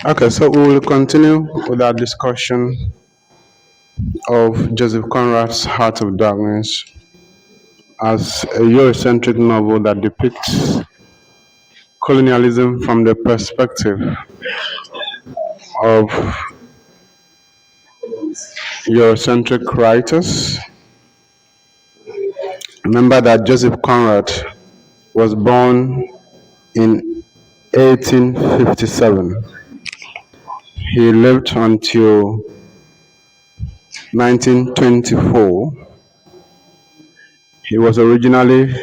Okay, so we will continue with our discussion of Joseph Conrad's Heart of Darkness as a Eurocentric novel that depicts colonialism from the perspective of Eurocentric writers. Remember that Joseph Conrad was born in 1857. He lived until 1924. He was originally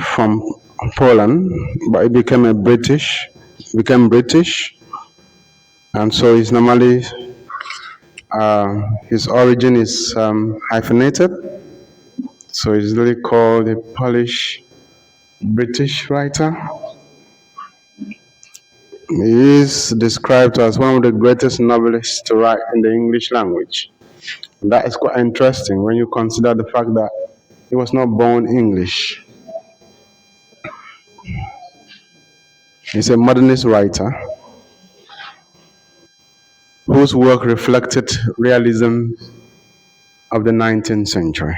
from Poland, but he became British, and so he's normally his origin is hyphenated, so he's really called a Polish British writer. He is described as one of the greatest novelists to write in the English language. And that is quite interesting when you consider the fact that he was not born English. He's a modernist writer whose work reflected realism of the 19th century.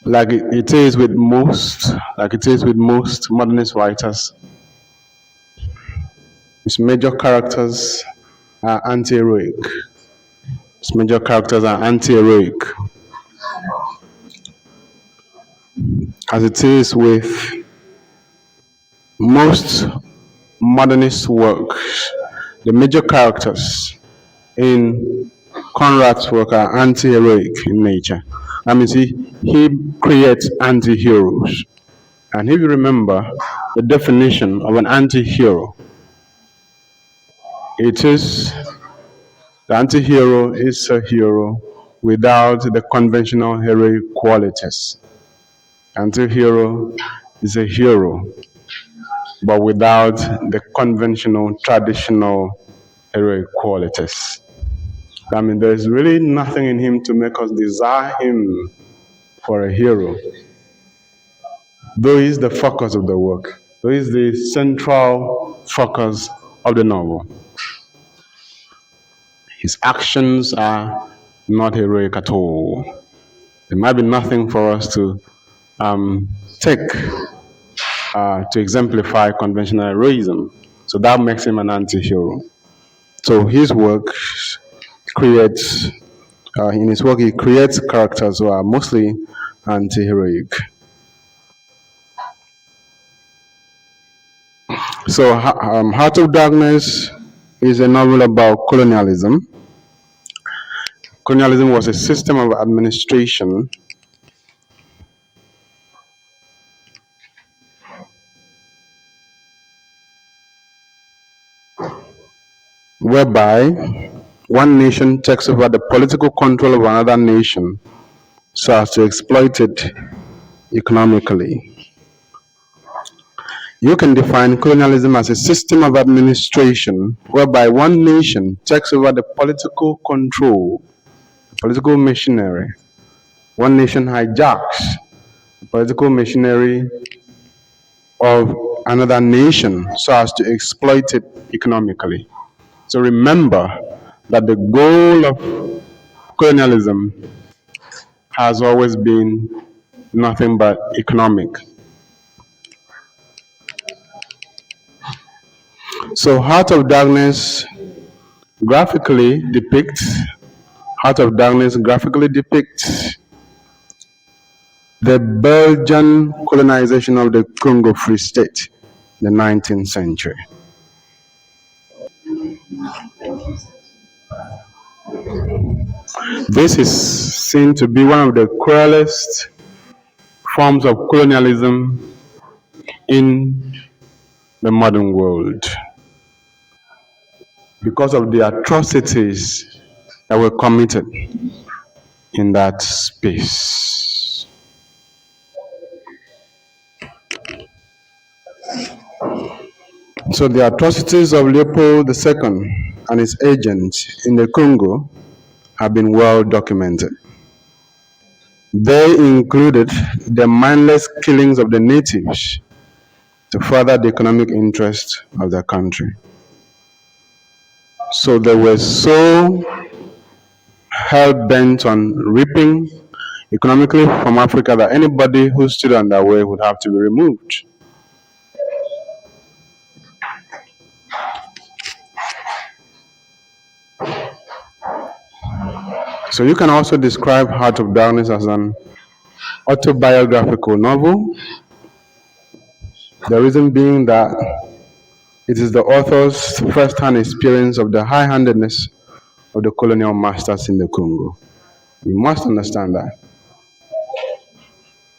It is with most modernist writers, his major characters are anti-heroic. As it is with most modernist works, the major characters in Conrad's work are anti-heroic in nature. That means he creates anti-heroes. And if you remember the definition of an anti-hero, the anti-hero is a hero without the conventional heroic qualities. Anti-hero is a hero, but without the conventional, traditional heroic qualities. I mean, there's really nothing in him to make us desire him for a hero. Though he's the focus of the work, though he's the central focus of the novel, his actions are not heroic at all. There might be nothing for us to take to exemplify conventional heroism. So that makes him an anti-hero. So his work creates, in his work, he creates characters who are mostly anti-heroic. So Heart of Darkness is a novel about colonialism. Colonialism was a system of administration whereby one nation takes over the political control of another nation so as to exploit it economically. You can define colonialism as a system of administration whereby one nation takes over the political control, political machinery. One nation hijacks the political machinery of another nation so as to exploit it economically. So remember that the goal of colonialism has always been nothing but economic. So Heart of Darkness graphically depicts the Belgian colonization of the Congo Free State in the 19th century. This is seen to be one of the cruelest forms of colonialism in the modern world because of the atrocities that were committed in that space. So the atrocities of Leopold II and his agents in the Congo have been well documented. They included the mindless killings of the natives to further the economic interest of the country. So they were so hell-bent on reaping economically from Africa that anybody who stood on their way would have to be removed. So you can also describe Heart of Darkness as an autobiographical novel. The reason being that it is the author's first-hand experience of the high-handedness of the colonial masters in the Congo. You must understand that.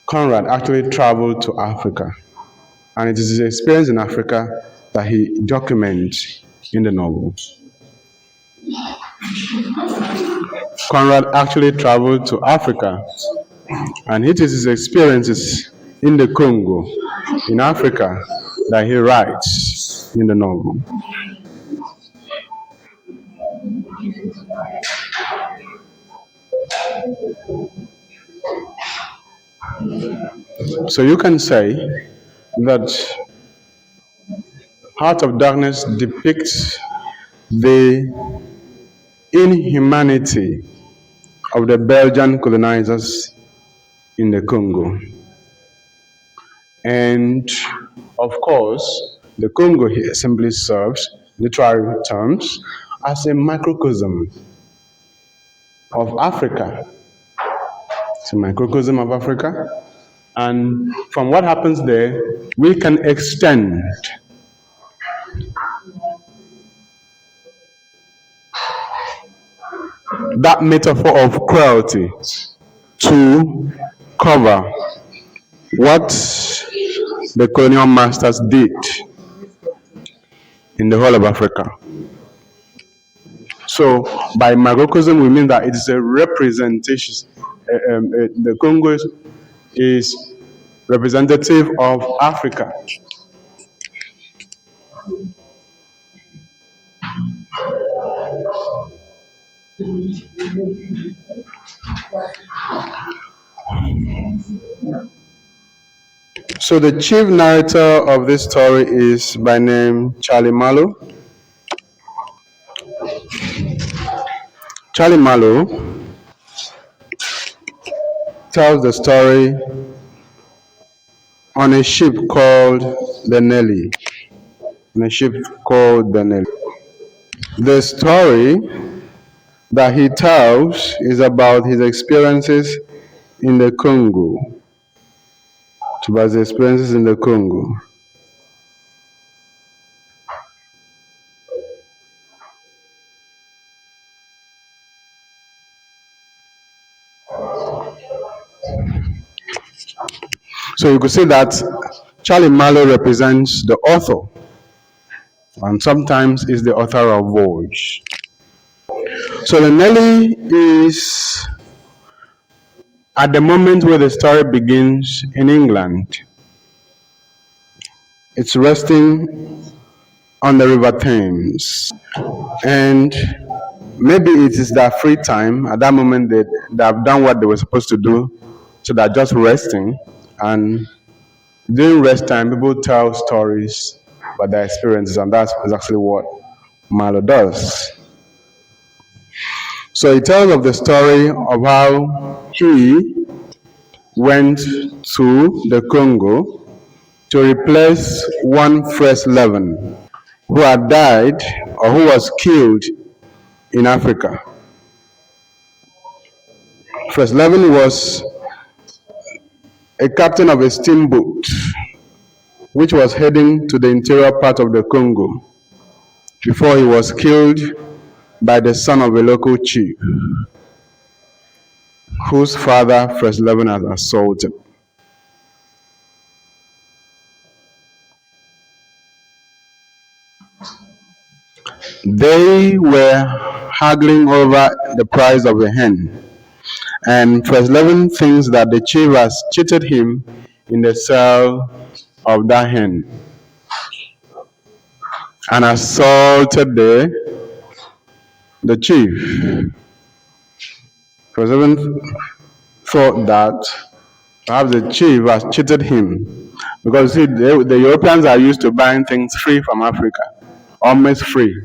Conrad actually traveled to Africa, and it is his experience in Africa that he documents in the novel. Conrad actually traveled to Africa, and it is his experiences in the Congo, in Africa, that he writes in the novel. So you can say that Heart of Darkness depicts the inhumanity of the Belgian colonizers in the Congo. And of course, the Congo here simply serves, literary terms, as a microcosm of Africa. It's a microcosm of Africa. And from what happens there, we can extend that metaphor of cruelty to cover what the colonial masters did in the whole of Africa. So by microcosm, we mean that it is a representation. The Congo is representative of Africa. So the chief narrator of this story is by name Charlie Malo. Charlie Malo tells the story on a ship called the Nelly. On a ship called the Nelly. The story that he tells is about his experiences in the Congo. It's about his experiences in the Congo. So you could say that Charlie Malo represents the author, and sometimes is the author of Voyage. So the Nelly is at the moment where the story begins in England. It's resting on the River Thames, and maybe it is their free time. At that moment, they have done what they were supposed to do, so they're just resting. And during rest time, people tell stories about their experiences, and that's exactly what Malo does. So he tells of the story of how he went to the Congo to replace one Fresh Levin who had died or who was killed in Africa. Fresh Levin was a captain of a steamboat which was heading to the interior part of the Congo before he was killed by the son of a local chief whose father Fresh Levin had assaulted. They were haggling over the price of a hen, and Fresh Levin thinks that the chief has cheated him in the sale of that hen and assaulted the chief. Fresh Levin thought that perhaps the chief has cheated him. Because see, the Europeans are used to buying things free from Africa, almost free,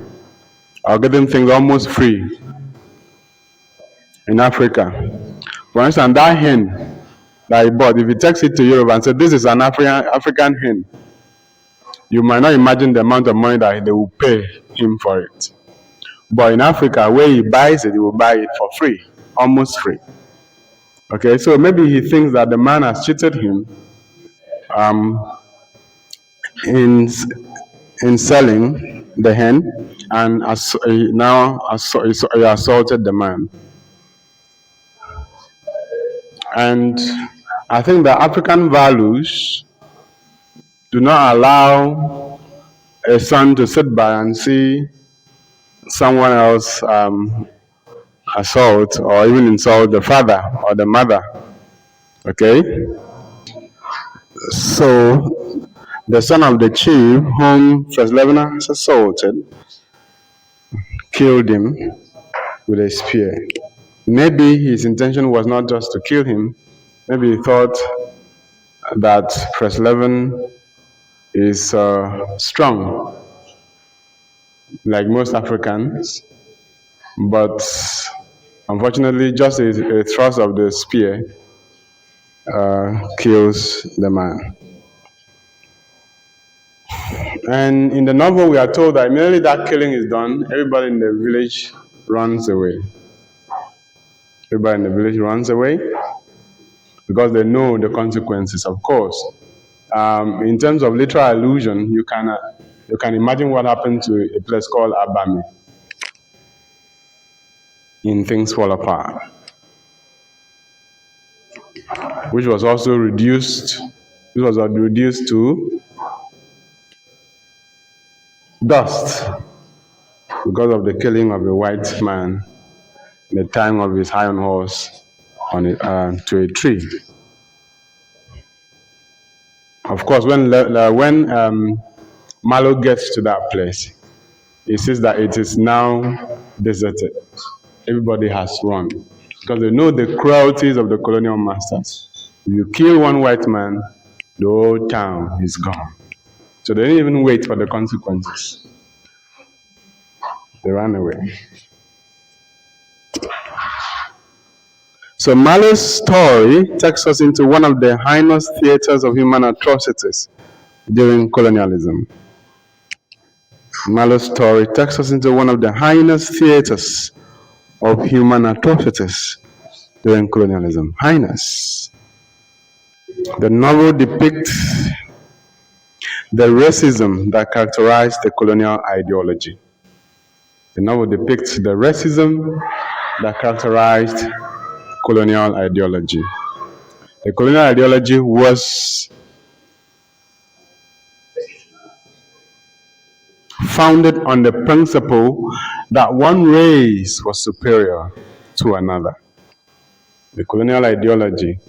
or getting things almost free in Africa. For instance, that hen that he bought, if he takes it to Europe and says, this is an African hen, you might not imagine the amount of money that they will pay him for it. But in Africa, where he buys it, he will buy it for free, almost free. Okay, so maybe he thinks that the man has cheated him in selling the hen, and he assaulted the man. And I think that African values do not allow a son to sit by and see someone else assault or even insult the father or the mother. Okay? So the son of the chief whom First Lebanon has assaulted killed him with a spear. Maybe his intention was not just to kill him, maybe he thought that First Lebanon is strong, like most Africans, but unfortunately, just a thrust of the spear kills the man. And in the novel, we are told that immediately that killing is done, everybody in the village runs away. Everybody in the village runs away because they know the consequences, of course. In terms of literal allusion, you can imagine what happened to a place called Abami in Things Fall Apart, which was also reduced. It was reduced to dust because of the killing of a white man, the tying of his iron horse to a tree. Of course, when Malo gets to that place, he sees that it is now deserted. Everybody has run because they know the cruelties of the colonial masters. If you kill one white man, the whole town is gone. So they didn't even wait for the consequences. They ran away. So Malo's story takes us into one of the heinous theaters of human atrocities during colonialism. Malo's story takes us into one of the heinous theaters of human atrocities during colonialism. Heinous. The novel depicts the racism that characterized the colonial ideology. The novel depicts the racism that characterized colonial ideology. The colonial ideology was founded on the principle that one race was superior to another. The colonial ideology,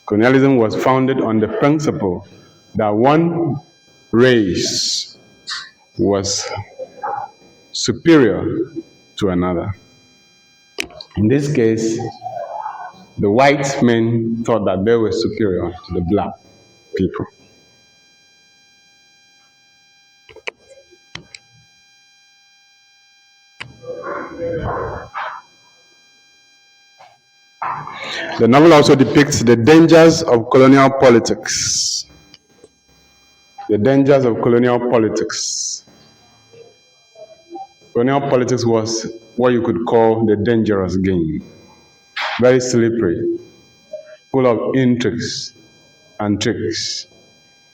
colonialism was founded on the principle that one race was superior to another. In this case, the white men thought that they were superior to the black people. The novel also depicts the dangers of colonial politics. The dangers of colonial politics. Colonial politics was what you could call the dangerous game. Very slippery, full of intrigues and tricks,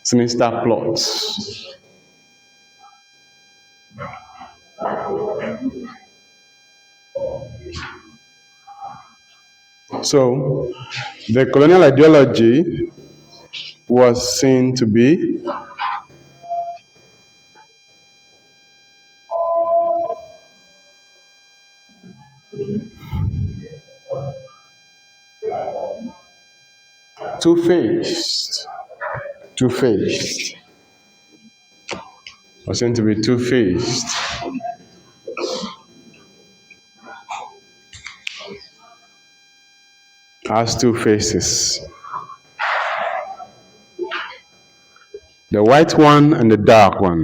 sinister plots. So, the colonial ideology was seen to be two-faced. Two-faced. Was seen to be two-faced. has two faces, the white one and the dark one.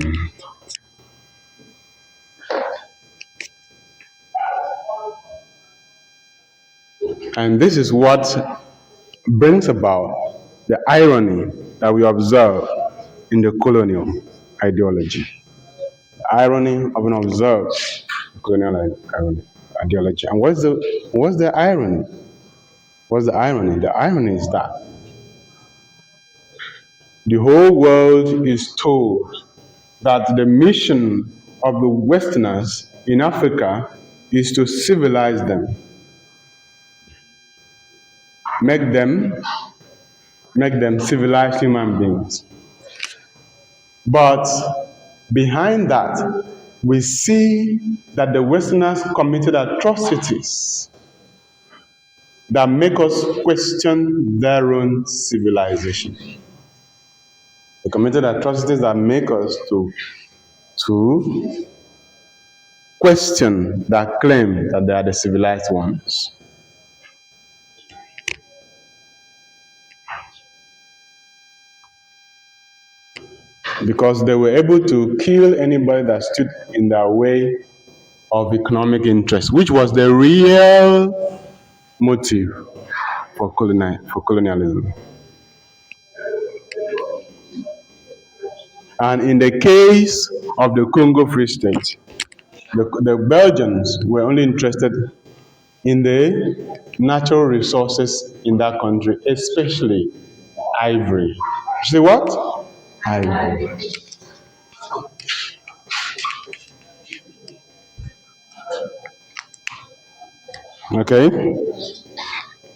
And this is what brings about the irony that we observe in the colonial ideology. The irony of an observed colonial ideology. And what's the irony? What's the irony? The irony is that the whole world is told that the mission of the Westerners in Africa is to civilize them, make them civilized human beings. But behind that, we see that the Westerners committed atrocities that make us question their own civilization. They committed atrocities that make us to question that claim that they are the civilized ones. Because they were able to kill anybody that stood in their way of economic interest, which was the real motive for colonialism. And in the case of the Congo Free State, the Belgians were only interested in the natural resources in that country, especially ivory. You see what? Ivory. Okay?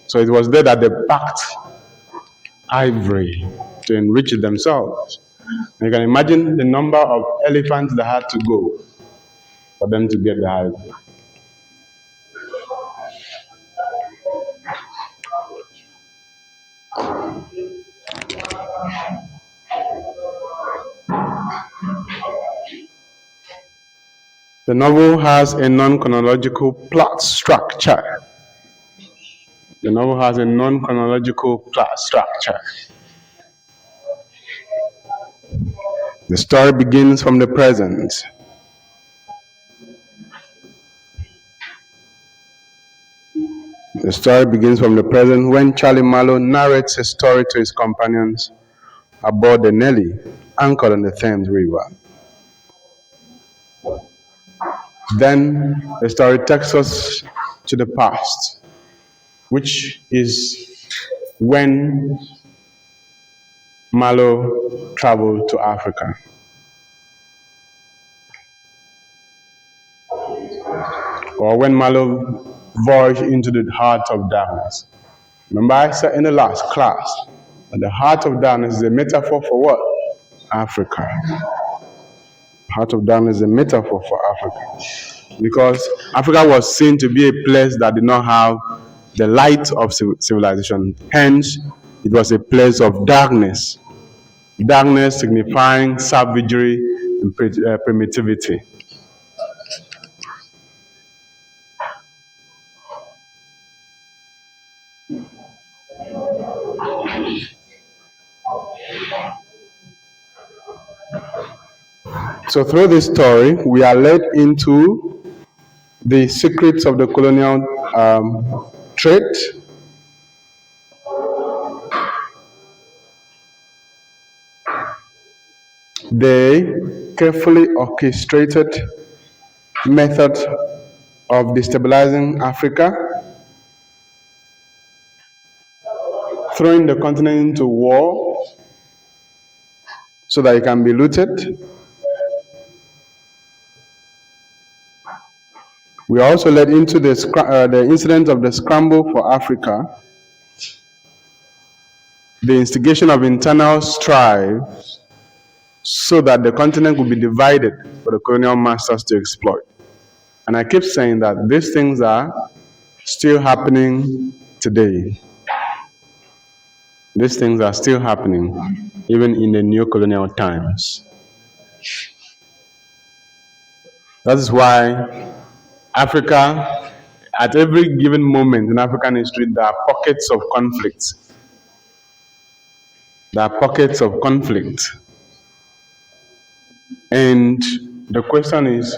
So it was there that they packed ivory to enrich themselves. And you can imagine the number of elephants that had to go for them to get the ivory. The novel has a non-chronological plot structure. The novel has a non-chronological plot structure. The story begins from the present. The story begins from the present when Charlie Marlowe narrates a story to his companions aboard the Nelly, anchored on the Thames River. Then the story takes us to the past, which is when Marlowe traveled to Africa. Or when Marlowe voyaged into the heart of darkness. Remember I said in the last class that the heart of darkness is a metaphor for what? Africa. Heart of darkness is a metaphor for Africa. Because Africa was seen to be a place that did not have the light of civilization. Hence, it was a place of darkness. Darkness signifying savagery and primitivity. So through this story, we are led into the secrets of the colonial trade, the carefully orchestrated method of destabilizing Africa, throwing the continent into war so that it can be looted. We are also led into the incident of the scramble for Africa, the instigation of internal strife so that the continent would be divided for the colonial masters to exploit. And I keep saying that these things are still happening today. These things are still happening even in the new colonial times. That is why Africa At every given moment in African history, there are pockets of conflict. There are pockets of conflict. And the question is,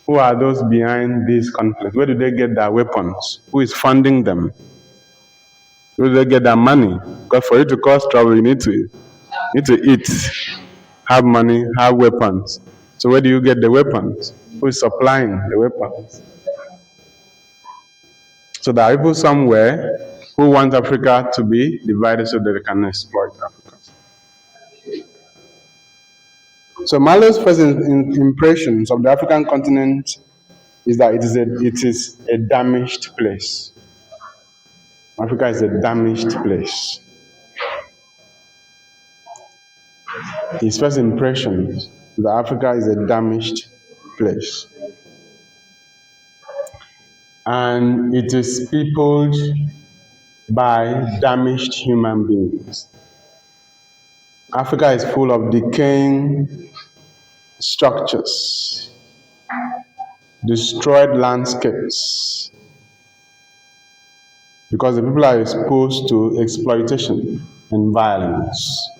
who are those behind these conflicts? Where do they get their weapons? Who is funding them? Where do they get their money? Because for you to cause trouble, you need to eat, have money, have weapons. So where do you get the weapons? Who is supplying the weapons? So there are people somewhere who want Africa to be divided so that they can exploit Africa. So Malo's first impressions of the African continent is that it is a damaged place. Africa is a damaged place. His first impression is that Africa is a damaged place. And it is peopled by damaged human beings. Africa is full of decaying structures, destroyed landscapes, because the people are exposed to exploitation and violence.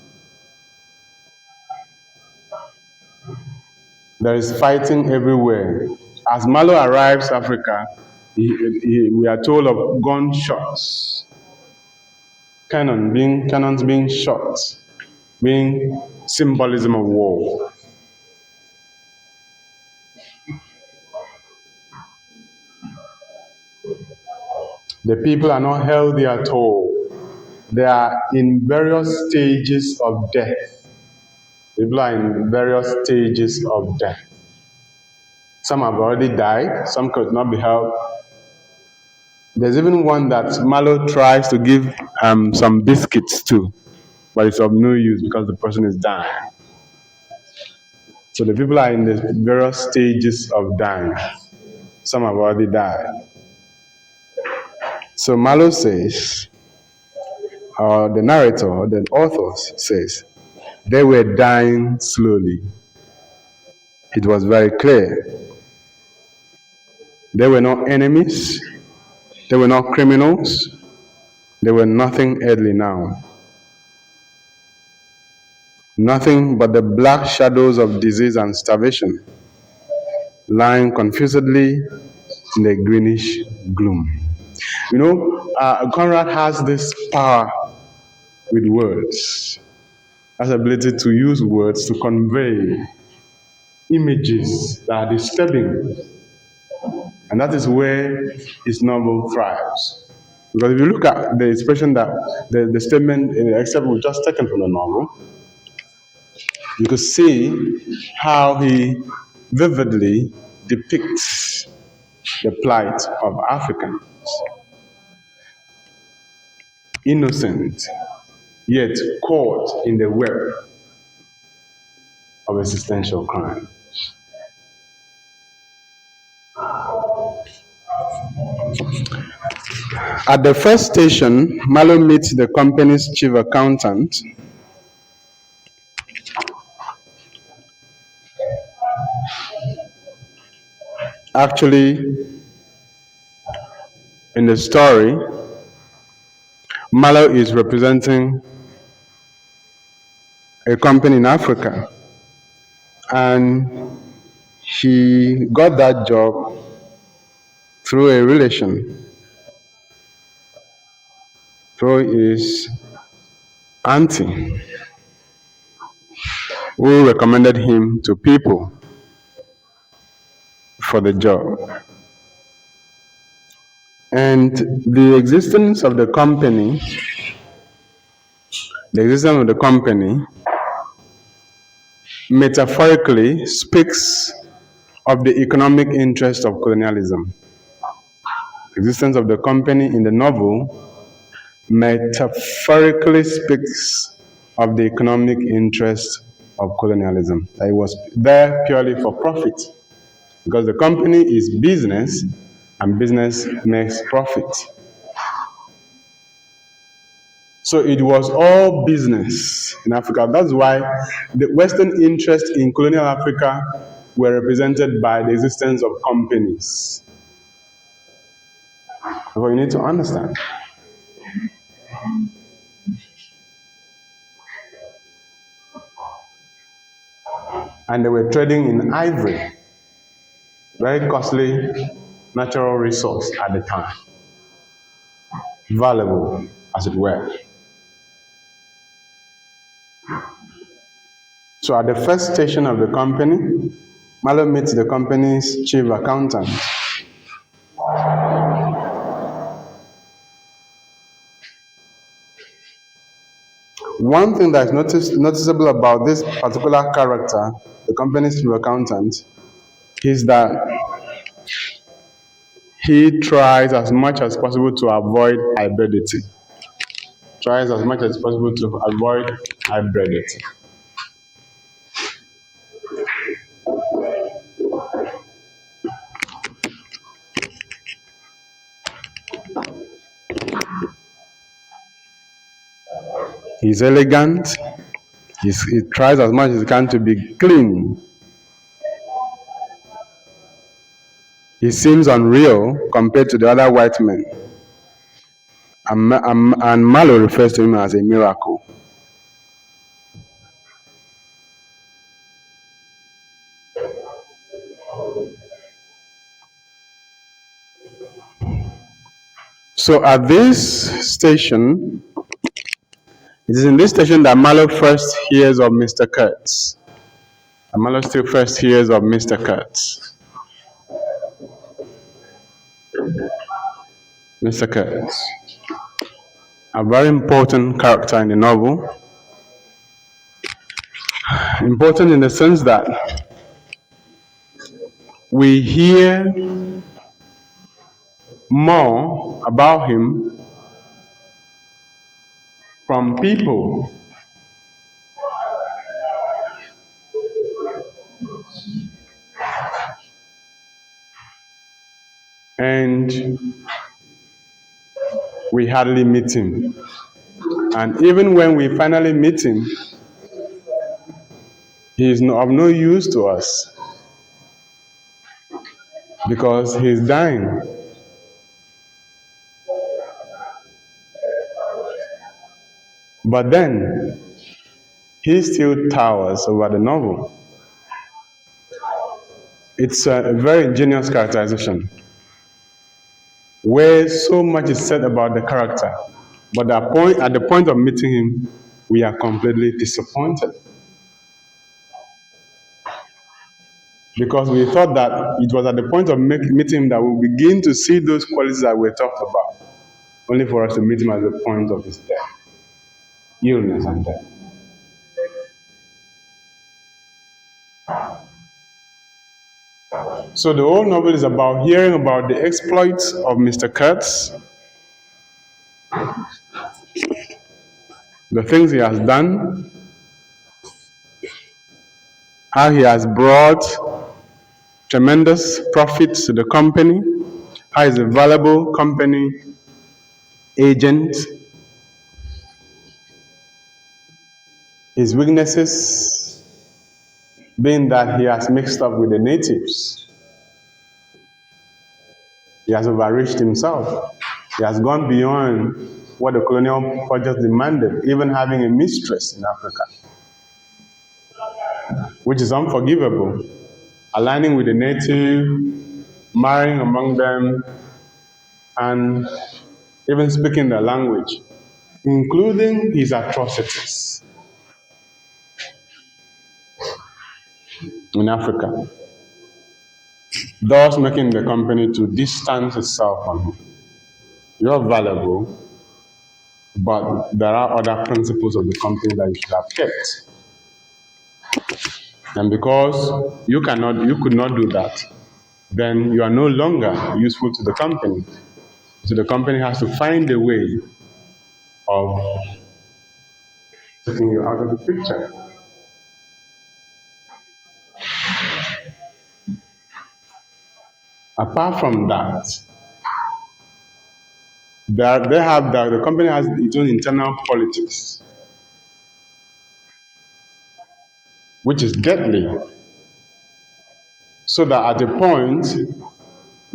There is fighting everywhere. As Malo arrives Africa, we are told of gunshots, cannons being shot, being symbolism of war. The people are not healthy at all. They are in various stages of death. People are in various stages of death. Some have already died, some could not be helped. There's even one that Malo tries to give some biscuits to, but it's of no use because the person is dying. So the people are in the various stages of dying. Some have already died. So Malo says, or the narrator, the author says, they were dying slowly. It was very clear. They were not enemies. They were not criminals. They were nothing earthly now. Nothing but the black shadows of disease and starvation, lying confusedly in the greenish gloom. You know, Conrad has this power with words, has the ability to use words to convey images that are disturbing. And that is where his novel thrives. Because if you look at the expression that the statement in the excerpt we just taken from the novel, you could see how he vividly depicts the plight of Africans. Innocent, yet caught in the web of existential crime. At the first station, Malo meets the company's chief accountant. Actually, in the story, Malo is representing a company in Africa, and he got that job through a relation, through his auntie, who recommended him to people for the job. And the existence of the company metaphorically speaks of the economic interest of colonialism. The existence of the company in the novel metaphorically speaks of the economic interest of colonialism. It was there purely for profit, because the company is business and business makes profit. So it was all business in Africa. That's why the Western interests in colonial Africa were represented by the existence of companies. That's what you need to understand. And they were trading in ivory, very costly natural resource at the time, valuable as it were. So at the first station of the company, Malo meets the company's chief accountant. One thing that is noticeable about this particular character, the company's chief accountant, is that he tries as much as possible to avoid hybridity. Tries as much as possible to avoid hybridity. He's elegant. He tries as much as he can to be clean. He seems unreal compared to the other white men. And Malo refers to him as a miracle. So at this station, it is in this station that Malo first hears of Mr. Kurtz. And Malo still first hears of Mr. Kurtz. Mr. Kurtz, a very important character in the novel. Important in the sense that we hear more about him from people and we hardly meet him. And even when we finally meet him, he is of no use to us because he's dying. But then, he still towers over the novel. It's a very ingenious characterization where so much is said about the character, but at the point of meeting him, we are completely disappointed. Because we thought that it was at the point of meeting him that we begin to see those qualities that we talked about, only for us to meet him at the point of his death, illness and death. So the whole novel is about hearing about the exploits of Mr. Kurtz, the things he has done, how he has brought tremendous profits to the company, how he's a valuable company agent, his weaknesses being that he has mixed up with the natives. He has overreached himself. He has gone beyond what the colonial project demanded, even having a mistress in Africa, which is unforgivable. Aligning with the native, marrying among them, and even speaking their language, including his atrocities in Africa, thus making the company to distance itself from him. You're valuable, but there are other principles of the company that you should have kept. And because you could not do that, then you are no longer useful to the company. So the company has to find a way of taking you out of the picture. Apart from that, the company has its own internal politics, which is deadly. So that at a point,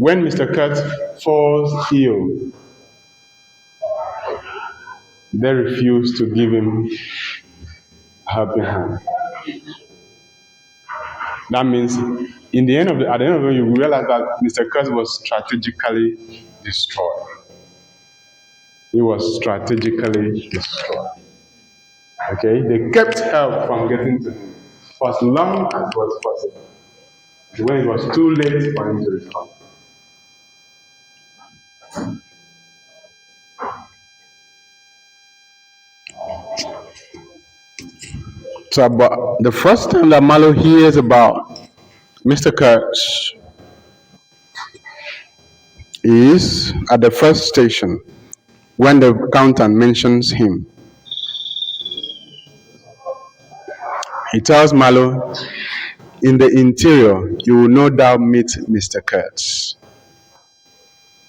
When Mr. Kurtz falls ill, they refuse to give him a helping hand. That means at the end of it, you realize that Mr. Kurtz was strategically destroyed. He was strategically destroyed. Okay? They kept help from getting to him for as long as it was possible. When it was too late for him to recover. So about the first time that Malo hears about Mr. Kurtz is at the first station when the accountant mentions him. He tells Malo, in the interior, you will no doubt meet Mr. Kurtz.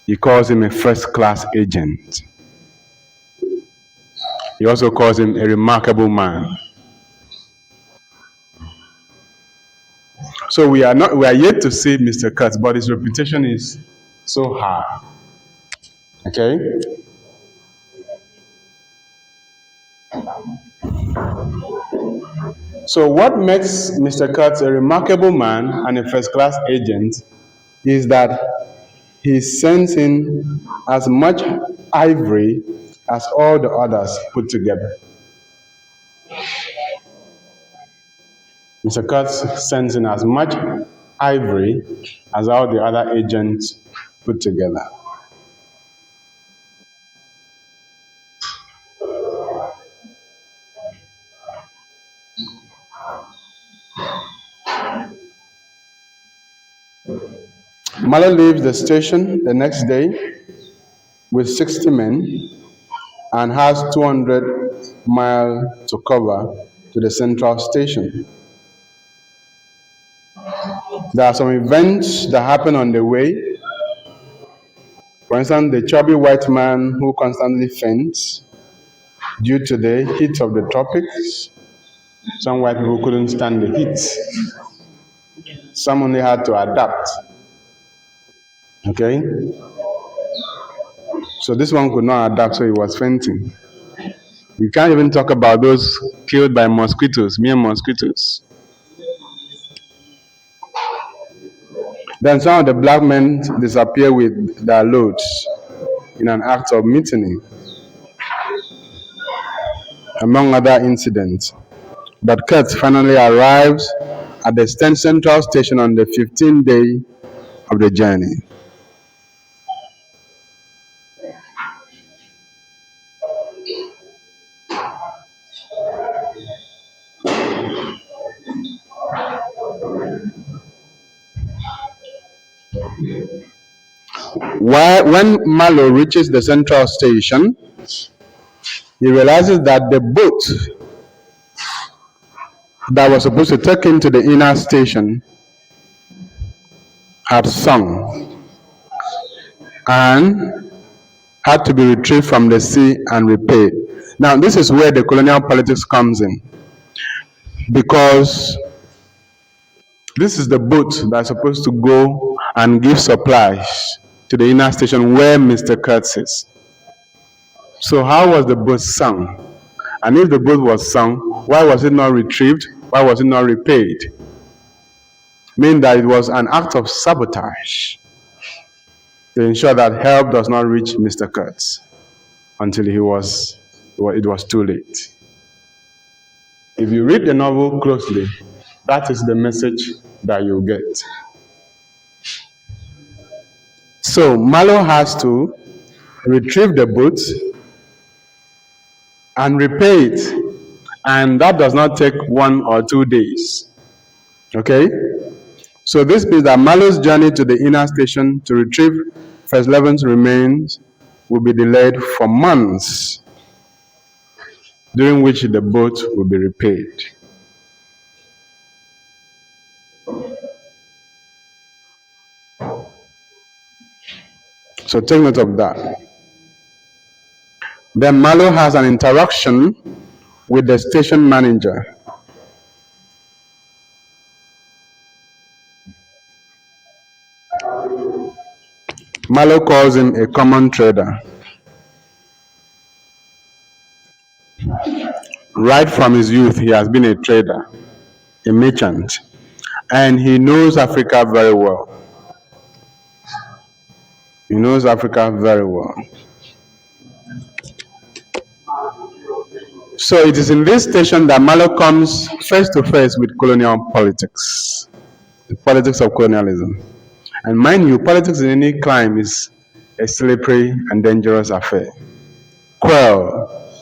He calls him a first-class agent. He also calls him a remarkable man. So we are yet to see Mr. Kurtz, but his reputation is so high. Okay? So what makes Mr. Kurtz a remarkable man and a first-class agent is that he sends in as much ivory as all the others put together. Mr. Kurtz sends in as much ivory as all the other agents put together. Malo leaves the station the next day with 60 men and has 200 miles to cover to the central station. There are some events that happen on the way. For instance, the chubby white man who constantly faints due to the heat of the tropics. Some white people couldn't stand the heat. Some only had to adapt. Okay? So this one could not adapt, so he was fainting. We can't even talk about those killed by mosquitoes, mere mosquitoes. Then some of the black men disappear with their loads in an act of mutiny, among other incidents. But Kurtz finally arrives at the central station on the 15th day of the journey. When Malo reaches the central station, he realizes that the boat that was supposed to take him to the inner station had sunk and had to be retrieved from the sea and repaid. Now, this is where the colonial politics comes in, because this is the boat that's supposed to go and give supplies to the inner station where Mr. Kurtz is. So how was the boat sunk? And if the boat was sunk, why was it not retrieved? Why was it not repaid? Meaning that it was an act of sabotage to ensure that help does not reach Mr. Kurtz until it was too late. If you read the novel closely, that is the message that you get. So Malo has to retrieve the boat and repay it, and that does not take 1 or 2 days. Okay? So this means that Malo's journey to the inner station to retrieve First Levin's remains will be delayed for months, during which the boat will be repaid. So take note of that. Then Malo has an interaction with the station manager. Malo calls him a common trader. Right from his youth, he has been a trader, a merchant, and he knows Africa very well. He knows Africa very well. So it is in this station that Malo comes face to face with colonial politics, the politics of colonialism. And mind you, politics in any clime is a slippery and dangerous affair. Cruel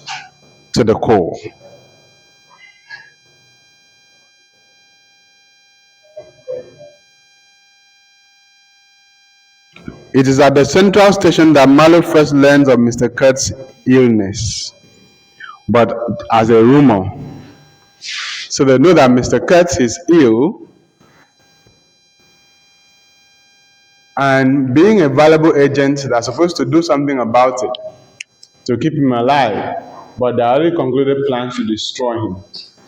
to the core. It is at the central station that Malo first learns of Mr. Kurt's illness, but as a rumor. So they know that Mr. Kurtz is ill, and being a valuable agent, they're supposed to do something about it to keep him alive, but they already concluded plans to destroy him.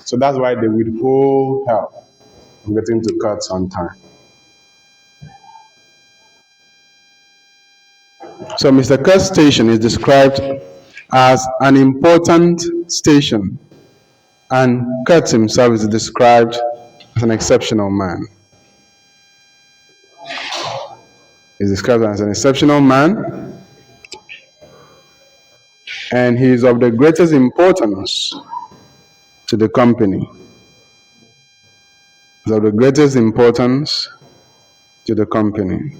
So that's why they withhold help from getting to Kurtz on time. So Mr. Kurt's station is described as an important station, and Kurtz himself is described as an exceptional man. He's described as an exceptional man, and he is of the greatest importance to the company. He's of the greatest importance to the company.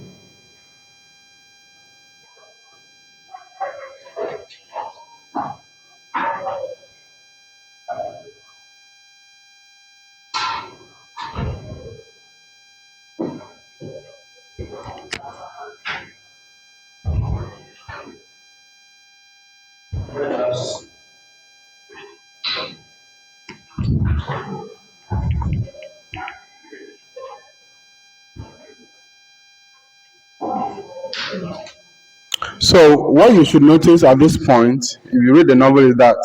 So what you should notice at this point, if you read the novel, is that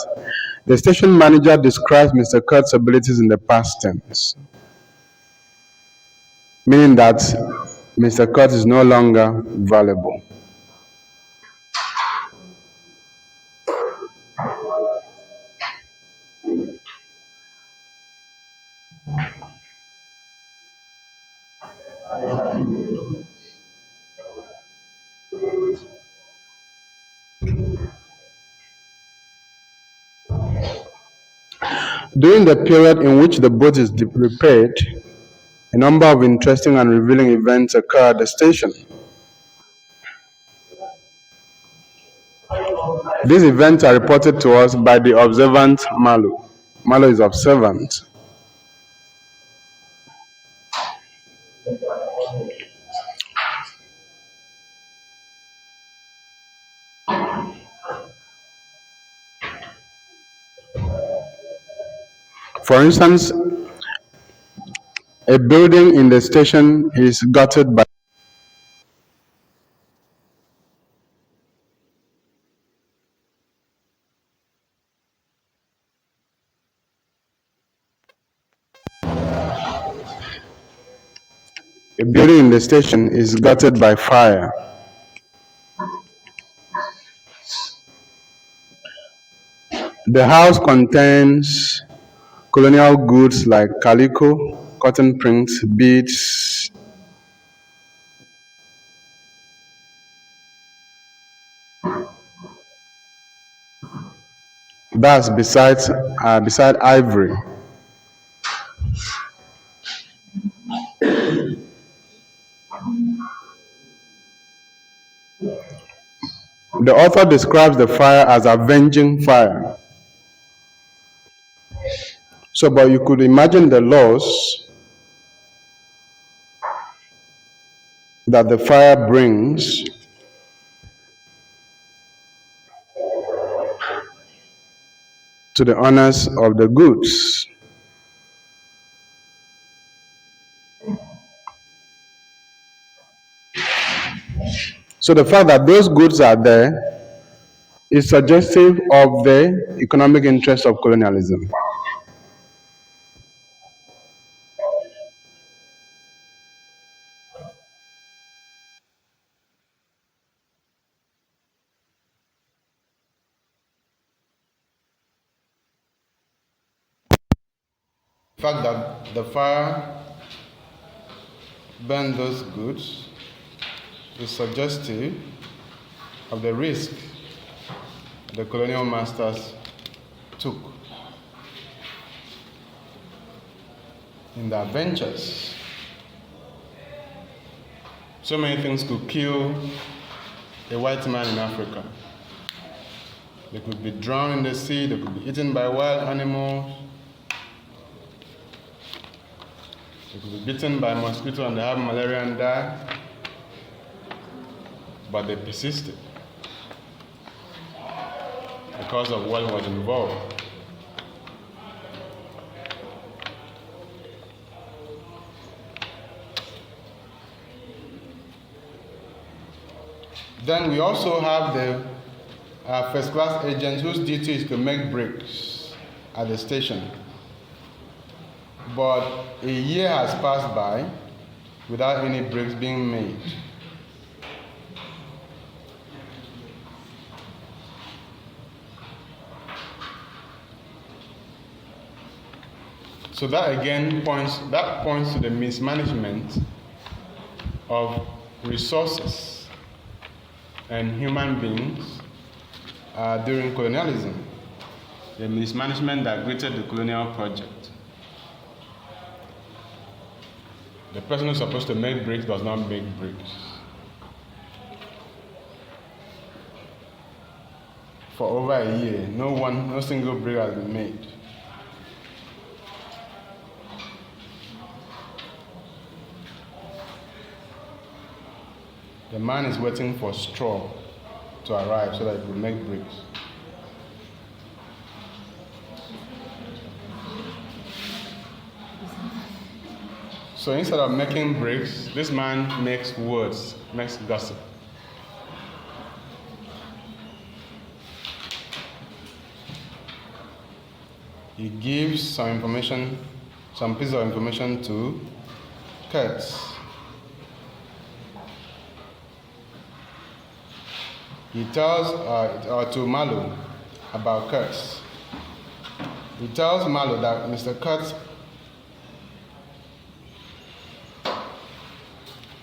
the station manager describes Mr. Kurt's abilities in the past tense, meaning that Mr. Kurt is no longer valuable. During the period in which the boat is repaired, a number of interesting and revealing events occur at the station. These events are reported to us by the observant Malo. Malo is observant. For instance, a building in the station is gutted by fire. The house contains colonial goods like calico, cotton prints, beads. That's beside ivory. The author describes the fire as avenging fire. So, but you could imagine the loss that the fire brings to the owners of the goods. So the fact that those goods are there is suggestive of the economic interest of colonialism. The fact that the fire burned those goods is suggestive of the risk the colonial masters took in their ventures. So many things could kill a white man in Africa. They could be drowned in the sea, they could be eaten by wild animals, they could be bitten by a mosquito and they have malaria and die. But they persisted because of what was involved. Then we also have the first-class agents whose duty is to make bricks at the station. But a year has passed by without any bricks being made. So that again points to the mismanagement of resources and human beings during colonialism, the mismanagement that created the colonial project. The person who's supposed to make bricks does not make bricks. For over a year, no single brick has been made. The man is waiting for straw to arrive so that he will make bricks. So instead of making bricks, this man makes words, makes gossip. He gives some piece of information to Kurtz. He tells to Malo about Kurtz. He tells Malo that Mr. Kurtz,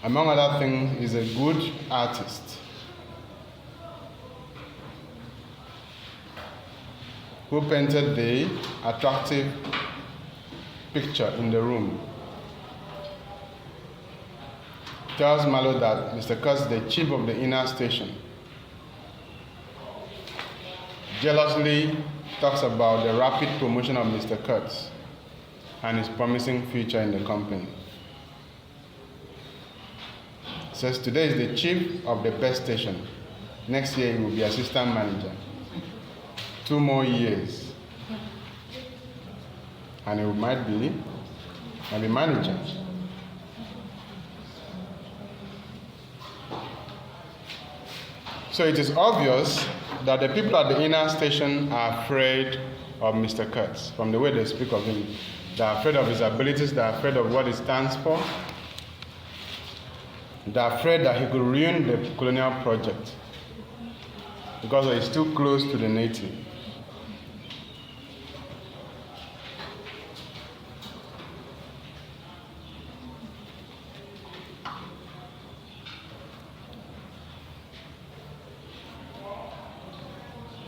among other things, is a good artist who painted the attractive picture in the room. He tells Malo that Mr. Kurtz is the chief of the inner station. Jealously talks about the rapid promotion of Mr. Kurtz and his promising future in the company. Says today is the chief of the best station. Next year he will be assistant manager. 2 more years and he might be manager. So it is obvious that the people at the inner station are afraid of Mr. Kurtz. From the way they speak of him, they are afraid of his abilities, they are afraid of what he stands for. They are afraid that he could ruin the colonial project because he is too close to the native.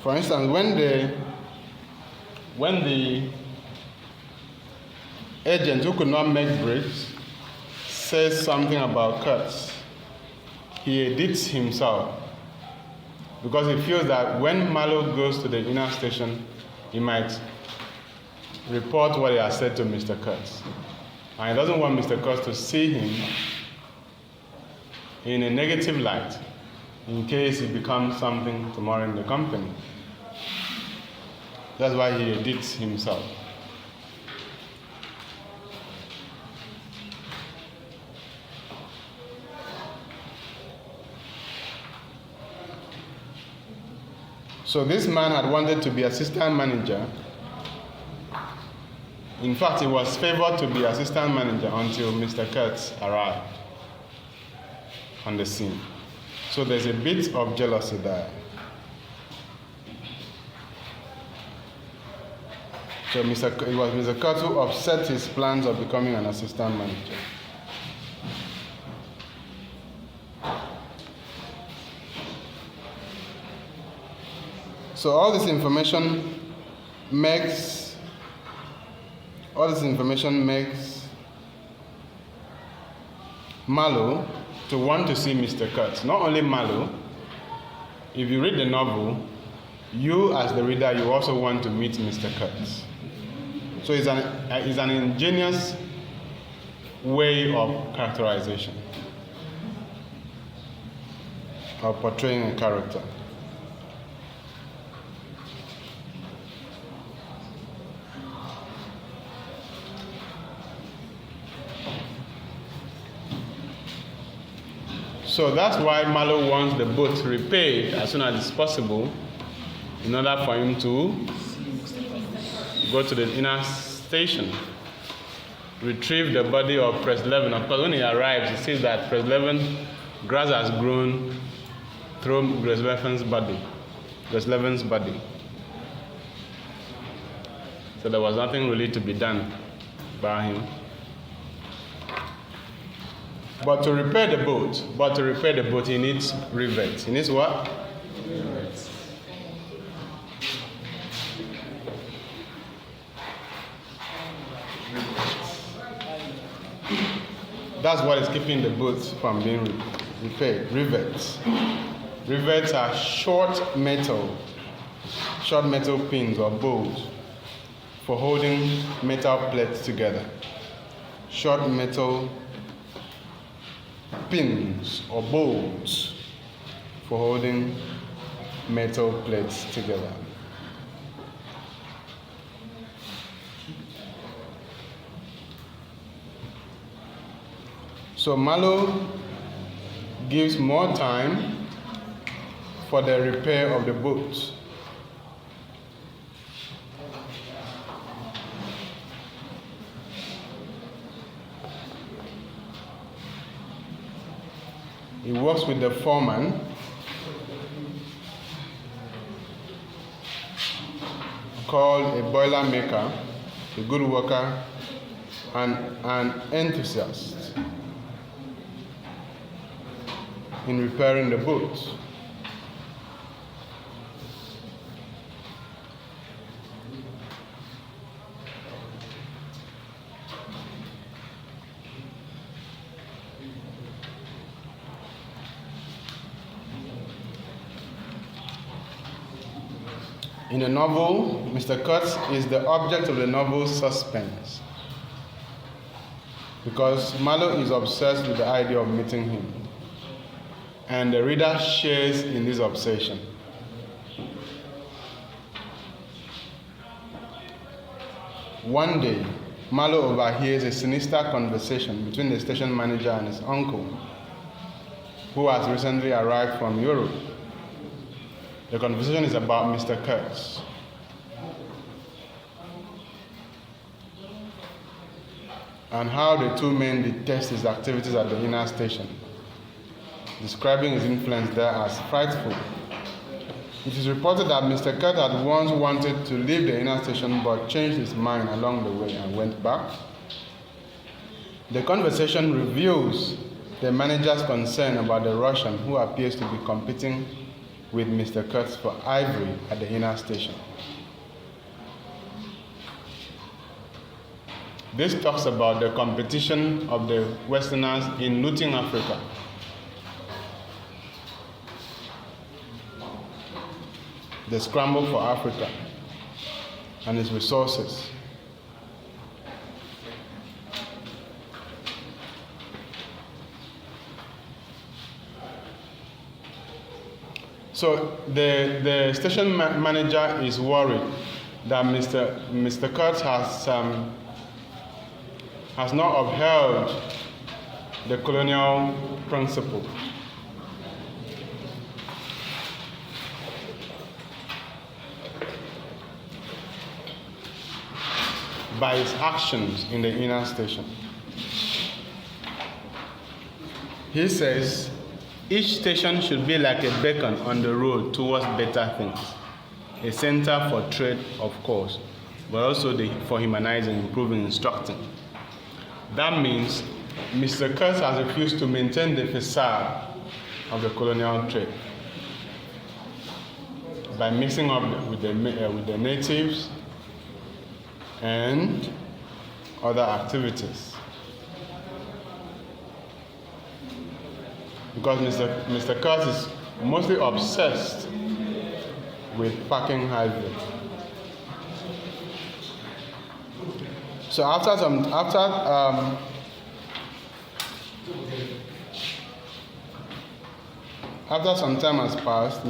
For instance, when the agent who could not make bricks says something about Kurtz, he edits himself because he feels that when Malo goes to the inner station, he might report what he has said to Mr. Kurtz. And he doesn't want Mr. Kurtz to see him in a negative light in case he becomes something tomorrow in the company. That's why he edits himself. So this man had wanted to be assistant manager. In fact, he was favored to be assistant manager until Mr. Kurtz arrived on the scene. So there's a bit of jealousy there. So it was Mr. Kurtz who upset his plans of becoming an assistant manager. So all this information makes Malo to want to see Mr. Kurtz. Not only Malo, if you read the novel, you as the reader, you also want to meet Mr. Kurtz. So it's an ingenious way of characterization, of portraying a character. So that's why Malo wants the boat repaid as soon as it's possible in order for him to go to the inner station, retrieve the body of Preslevin. Of course, when he arrives, he sees that Preslevin, grass has grown through Preslevin's body. So there was nothing really to be done by him. But to repair the boat, he needs rivets. He needs what? Rivets. That's what is keeping the boat from being repaired. Rivets. Rivets are short metal pins or bows for holding metal plates together. Short metal pins or bolts for holding metal plates together. So Malo gives more time for the repair of the boat. He works with the foreman called a boiler maker, a good worker, and an enthusiast in repairing the boat. In the novel, Mr. Kurtz is the object of the novel's suspense because Malo is obsessed with the idea of meeting him, and the reader shares in this obsession. One day, Malo overhears a sinister conversation between the station manager and his uncle, who has recently arrived from Europe. The conversation is about Mr. Kurtz. And how the two men detest his activities at the inner station, describing his influence there as frightful. It is reported that Mr. Kurtz had once wanted to leave the inner station but changed his mind along the way and went back. The conversation reveals the manager's concern about the Russian who appears to be competing with Mr. Kurtz for ivory at the inner station. This talks about the competition of the Westerners in looting Africa. The scramble for Africa and its resources. So the station manager is worried that Mr. Kurtz has not upheld the colonial principle. By his actions in the inner station. He says, each station should be like a beacon on the road towards better things, a center for trade, of course, but also for humanizing, improving, instructing. That means Mr. Kurtz has refused to maintain the facade of the colonial trade by mixing up with the natives and other activities. Because Mr. Kurtz is mostly obsessed with packing ivory. So after some time has passed,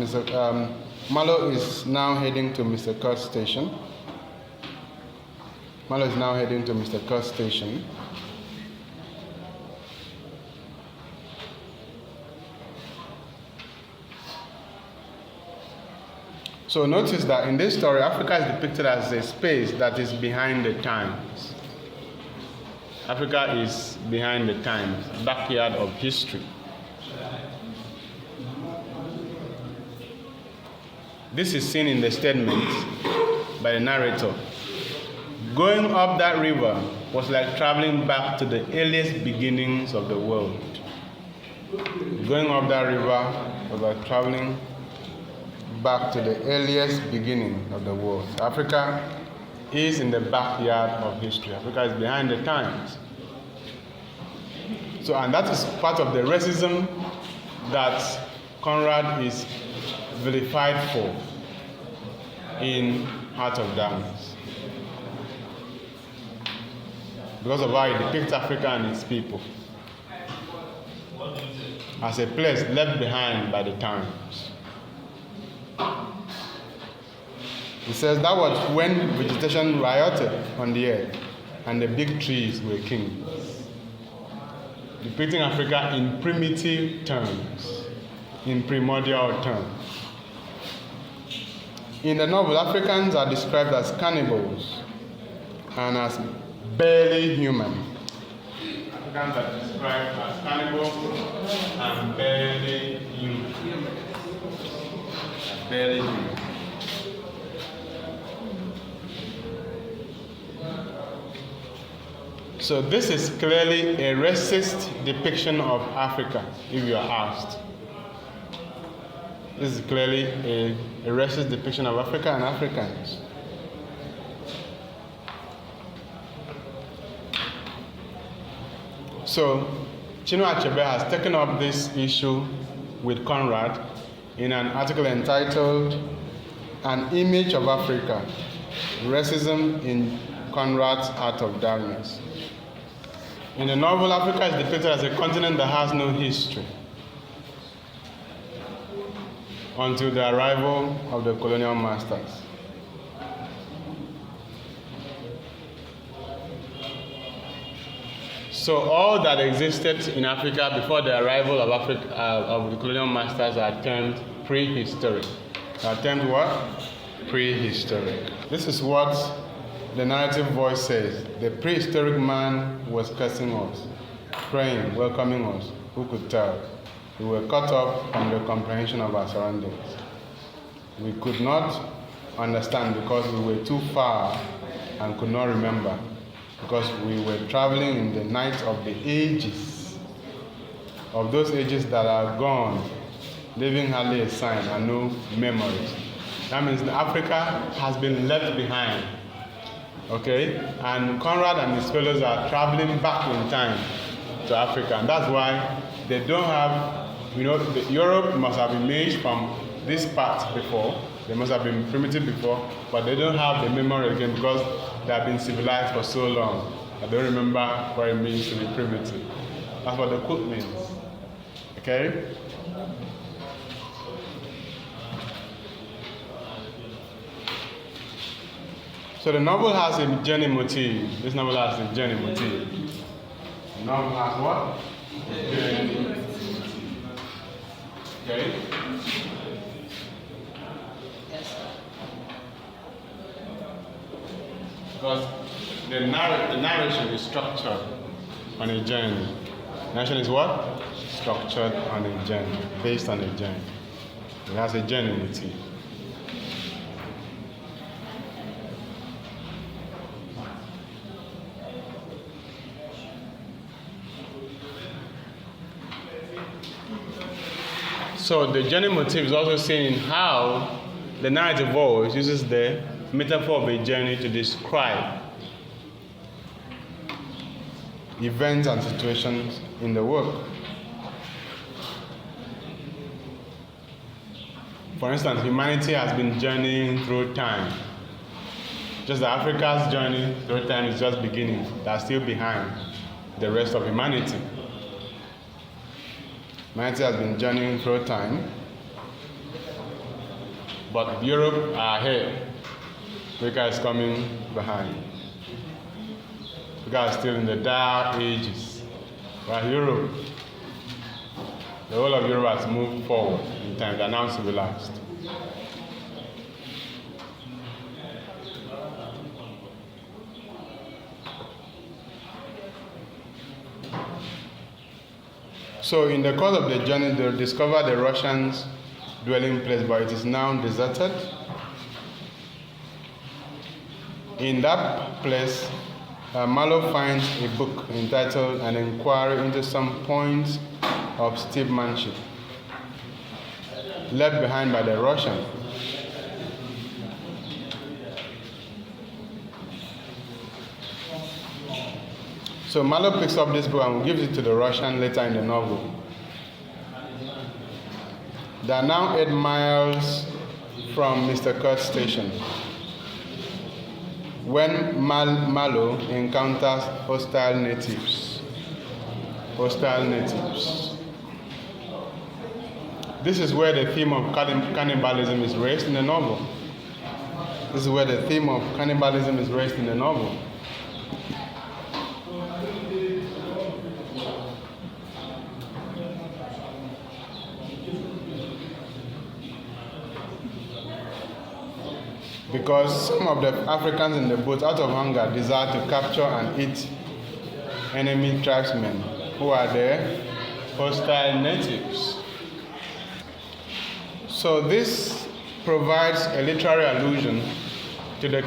Malo is now heading to Mr. Kurtz's station. So notice that in this story, Africa is depicted as a space that is behind the times. Africa is behind the times, backyard of history. This is seen in the statement by the narrator. Going up that river was like traveling back to the earliest beginnings of the world. Going up that river was like traveling back to the earliest beginning of the world. Africa is in the backyard of history. Africa is behind the times. So, and that is part of the racism that Conrad is vilified for in Heart of Darkness. Because of how he depicts Africa and its people as a place left behind by the times. He says that was when vegetation rioted on the earth and the big trees were kings. Depicting Africa in primitive terms, in primordial terms. In the novel, Africans are described as cannibals and as barely human. Africans are described as cannibals and barely human. Barely human. So this is clearly a racist depiction of Africa, if you are asked. This is clearly a racist depiction of Africa and Africans. So Chinua Achebe has taken up this issue with Conrad in an article entitled An Image of Africa, Racism in Conrad's Heart of Darkness. In the novel, Africa is depicted as a continent that has no history until the arrival of the colonial masters. So all that existed in Africa before the arrival of the colonial masters are termed prehistoric. Are termed what? Prehistoric. This is what the narrative voice says. The prehistoric man was cursing us, praying, welcoming us. Who could tell? We were cut off from the comprehension of our surroundings. We could not understand because we were too far and could not remember, because we were traveling in the night of the ages, of those ages that are gone, leaving hardly a sign and no memories. That means Africa has been left behind. Okay? And Conrad and his fellows are traveling back in time to Africa. And that's why they don't have, Europe must have emerged from this part before. They must have been primitive before, but they don't have the memory again because they have been civilized for so long. I don't remember what it means to be primitive. That's what the quote means. Okay? So the novel has a journey motif. This novel has a journey motif. The novel has what? A journey motif. Okay? Because the narration is structured on a journey. Narration is what? Structured on a journey, based on a journey. It has a journey motif. So the journey motif is also seen in how the narrative always uses the metaphor of a journey to describe events and situations in the work. For instance, humanity has been journeying through time. Just that Africa's journey through time is just beginning. They're still behind the rest of humanity. Humanity has been journeying through time, but Europe are ahead. Africa is coming behind. Africa is still in the dark ages. While Europe, the whole of Europe has moved forward in time. They are now civilized. So in the course of the journey, they discover the Russians' dwelling place, but it is now deserted. In that place, Marlowe finds a book entitled An Inquiry into Some Points of Steepmanship, left behind by the Russians. So Marlowe picks up this book and gives it to the Russian later in the novel. They are now 8 miles from Mr. Kurt's station when Marlowe encounters hostile natives. This is where the theme of cannibalism is raised in the novel. Because some of the Africans in the boat, out of hunger, desire to capture and eat enemy tribesmen who are the hostile natives. So this provides a literary allusion to the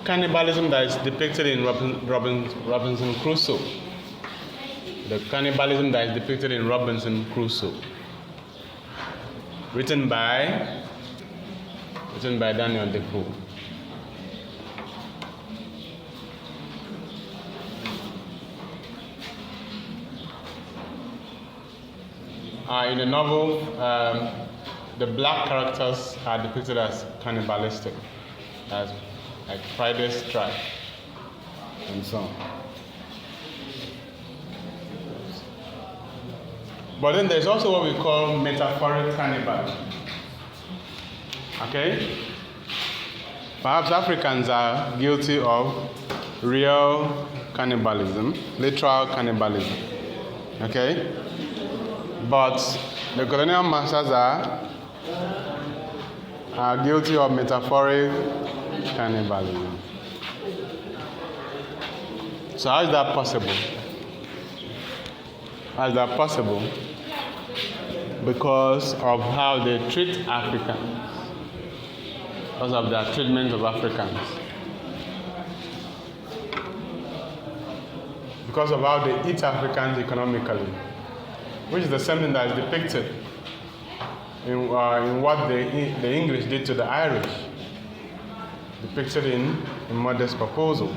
cannibalism that is depicted in Robinson Crusoe. The cannibalism that is depicted in Robinson Crusoe. Written by Daniel Defoe. In the novel, the black characters are depicted as cannibalistic, as like Friday's tribe, and so on. But then there's also what we call metaphoric cannibalism. Okay? Perhaps Africans are guilty of real cannibalism, literal cannibalism. Okay? But the colonial masters are guilty of metaphoric cannibalism. So how is that possible? Because of how they treat Africans. Because of their treatment of Africans. Because of how they eat Africans economically. Which is the same thing that is depicted in what the English did to the Irish. Depicted in Modest Proposal.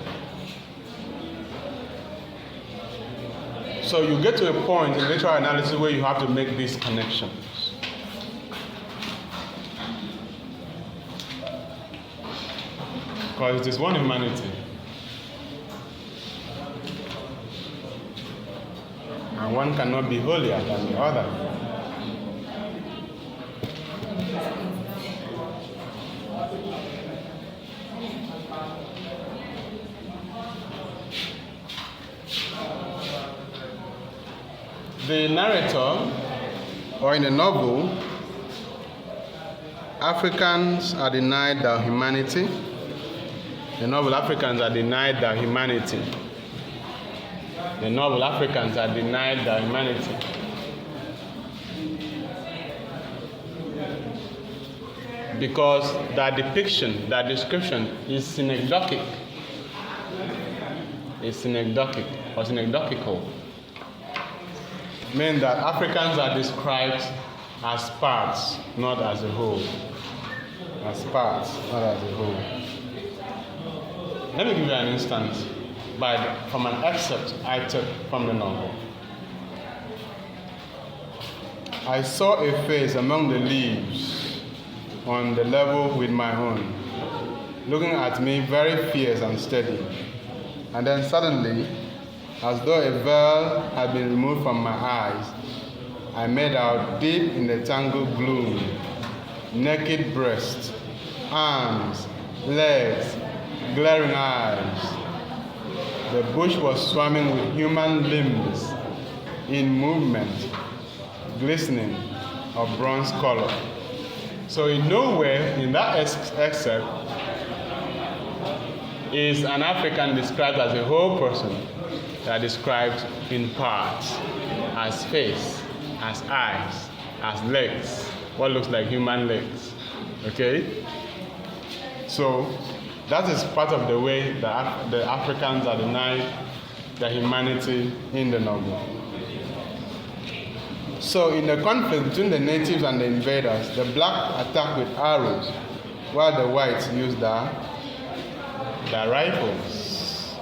So you get to a point in literary analysis where you have to make these connections. Because it is one humanity. And one cannot be holier than the other. The narrator, or in the novel, Africans are denied their humanity. The novel Africans are denied their humanity. Because that depiction, that description is synecdochic. Meaning that Africans are described as parts, not as a whole. As parts, not as a whole. Let me give you an instance from an excerpt I took from the novel. I saw a face among the leaves on the level with my own, looking at me very fierce and steady. And then suddenly, as though a veil had been removed from my eyes, I made out deep in the tangled gloom, naked breast, arms, legs, glaring eyes. The bush was swarming with human limbs in movement, glistening of bronze color. So in nowhere in that excerpt is an African described as a whole person. They are described in parts, as face, as eyes, as legs, what looks like human legs. Okay? So that is part of the way the Africans are denied their humanity in the novel. So in the conflict between the natives and the invaders, the black attacked with arrows, while the whites used their rifles.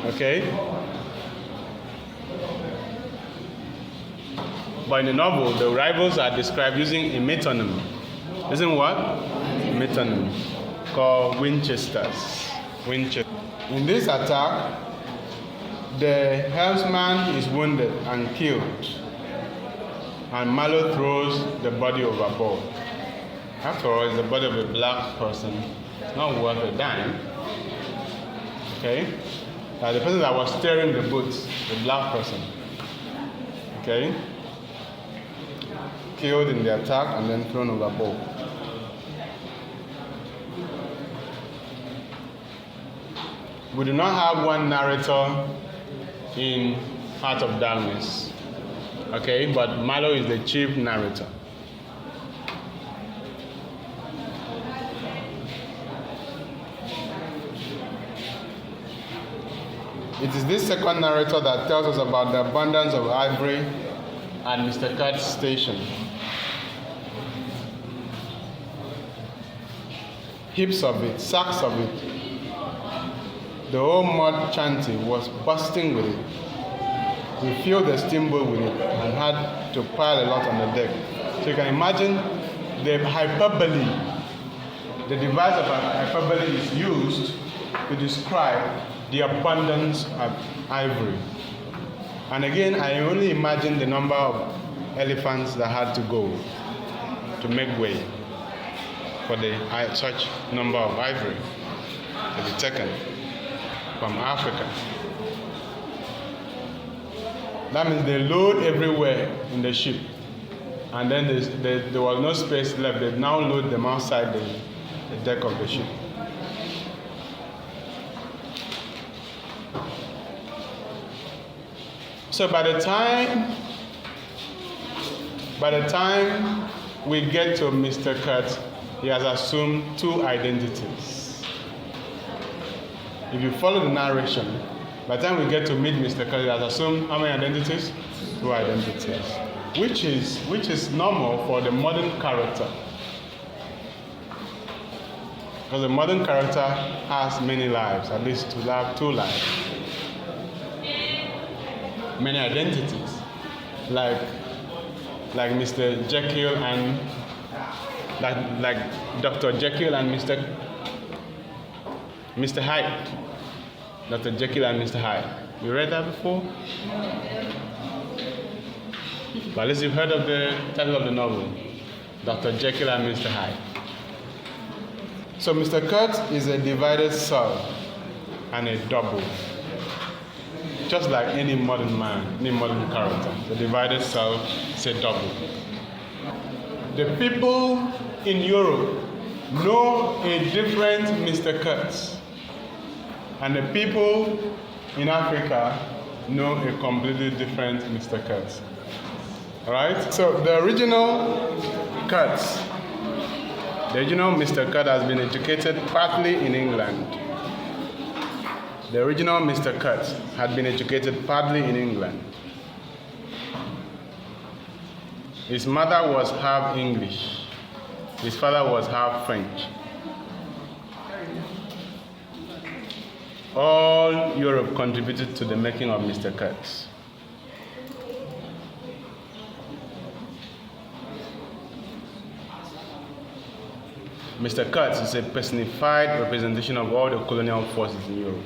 Okay? But in the novel, the rivals are described using a metonym. Using what? A metonym called Winchesters. In this attack, the helmsman is wounded and killed, and Malo throws the body overboard. After all, it's the body of a black person. It's not worth a dime. Okay? The person that was steering the boat, the black person. Okay? Killed in the attack and then thrown overboard. We do not have one narrator in Heart of Darkness. Okay, but Malo is the chief narrator. It is this second narrator that tells us about the abundance of ivory at Mr. Kurt's station. Heaps of it, sacks of it. The whole mud shanty was bursting with it. We filled the steamboat with it and had to pile a lot on the deck. So you can imagine the hyperbole. The device of hyperbole is used to describe the abundance of ivory. And again, I only imagine the number of elephants that had to go to make way for such number of ivory to be taken from Africa. That means they load everywhere in the ship, and then there was no space left. They now load them outside the deck of the ship. So by the time we get to Mr. Kurt, he has assumed two identities. If you follow the narration, by the time we get to meet Mr. Kurt, he has assumed how many identities? Two identities, which is normal for the modern character. Because the modern character has many lives, at least to have two lives. Many identities, like Mr. Jekyll and like Dr. Jekyll and Mr. Hyde. Dr. Jekyll and Mr. Hyde. You read that before? But at least you've heard of the title of the novel, Dr. Jekyll and Mr. Hyde. So Mr. Kurt is a divided self and a double. Just like any modern man, any modern character. The divided self is a double. The people in Europe know a different Mr. Kurt. And the people in Africa know a completely different Mr. Kurt. Alright? So the original Mr. Kurt has been educated partly in England. The original Mr. Kurt had been educated partly in England. His mother was half English. His father was half French. All Europe contributed to the making of Mr. Kurtz. Mr. Kurtz is a personified representation of all the colonial forces in Europe.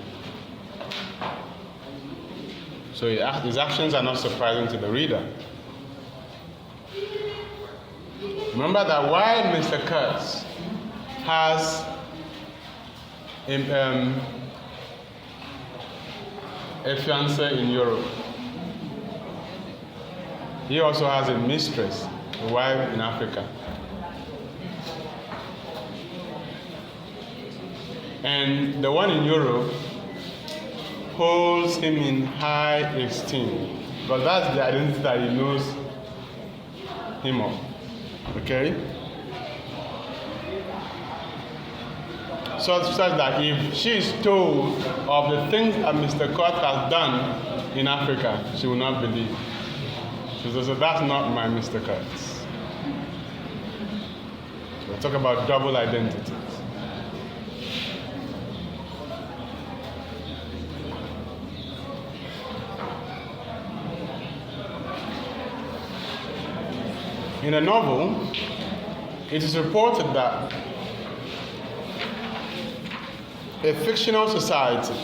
So his actions are not surprising to the reader. Remember that while Mr. Kurtz has a fiancé in Europe, he also has a mistress, a wife in Africa. And the one in Europe holds him in high esteem, because that's the identity that he knows him of. Okay? Such that if she is told of the things that Mr. Kurtz has done in Africa, she will not believe. She says, so that's not my Mr. Kurtz. We'll talk about double identities. In a novel, it is reported that a fictional society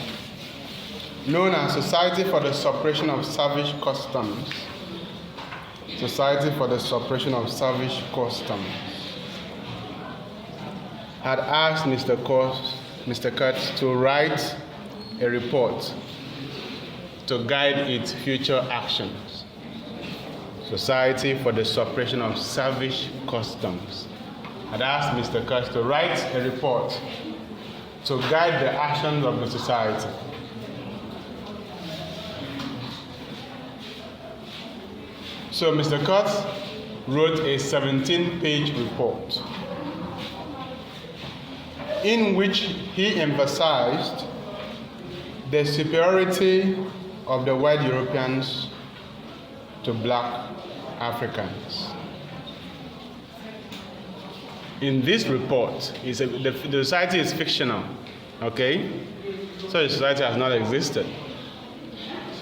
known as Society for the Suppression of Savage Customs, Society for the Suppression of Savage Customs, had asked Mr. Kurtz to write a report to guide its future actions. Society for the Suppression of Savage Customs had asked Mr. Kurtz to write a report to guide the actions of the society. So Mr. Kurtz wrote a 17-page report in which he emphasized the superiority of the white Europeans to black Africans. In this report, the society is fictional, okay? So the society has not existed.